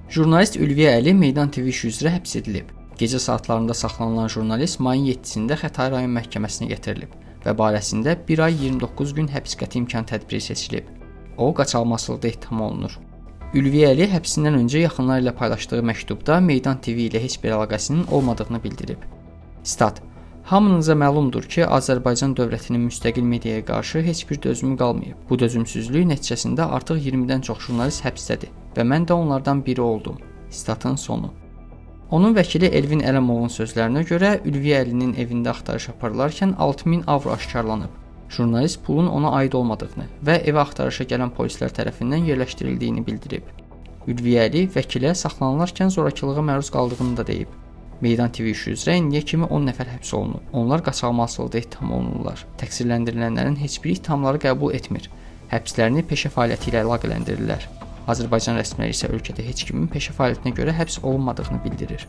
Jurnalist Ülviyə Əli Meydan TV işi üzrə həbs edilib. Gecə saatlarında saxlanılan jurnalist mayın 7-sində Xətai rayon məhkəməsinə gətirilib və barəsində 1 ay 29 gün həbs qəti imkan tədbiri seçilib. O, qaçalmazlıqda ittiham olunur. Ülviyə Əli həbsindən öncə yaxınları ilə paylaşdığı məktubda Meydan TV ilə heç bir əlaqəsinin olmadığını bildirib. Stat: Hamınıza məlumdur ki, Azərbaycan dövlətinin müstəqil mediaya qarşı heç bir dözümü qalmayıb. Bu dözümsüzlük nəticəsində artıq 20-dən çox jurnalist həbsdədir və mən də onlardan biri oldum. Statın sonu. Onun vəkili Elvin Ələmovun sözlərinə görə Ülviyə Əlinin evində axtarış aparılarkən 6000 avro aşkarlanıb. Jurnalist pulun ona aid olmadığını və evə axtarışa gələn polislər tərəfindən yerləşdirildiyini bildirib. Ülviyə Əli vəkilə saxlanılarkən zorakılığa məruz qaldığını da deyib. Meydan TV işi üzrə indiyə kimi 10 nəfər həbs olunub. Onlar qaçalmazlıqda ittiham olunurlar. Təqsirləndirilənlərin heç biri ittihamları qəbul etmir. Həbslərini peşə fəaliyyəti ilə əlaqələndirirlər. Azərbaycan rəsmiləri isə ölkədə heç kimin peşə fəaliyyətinə görə həbs olunmadığını bildirir.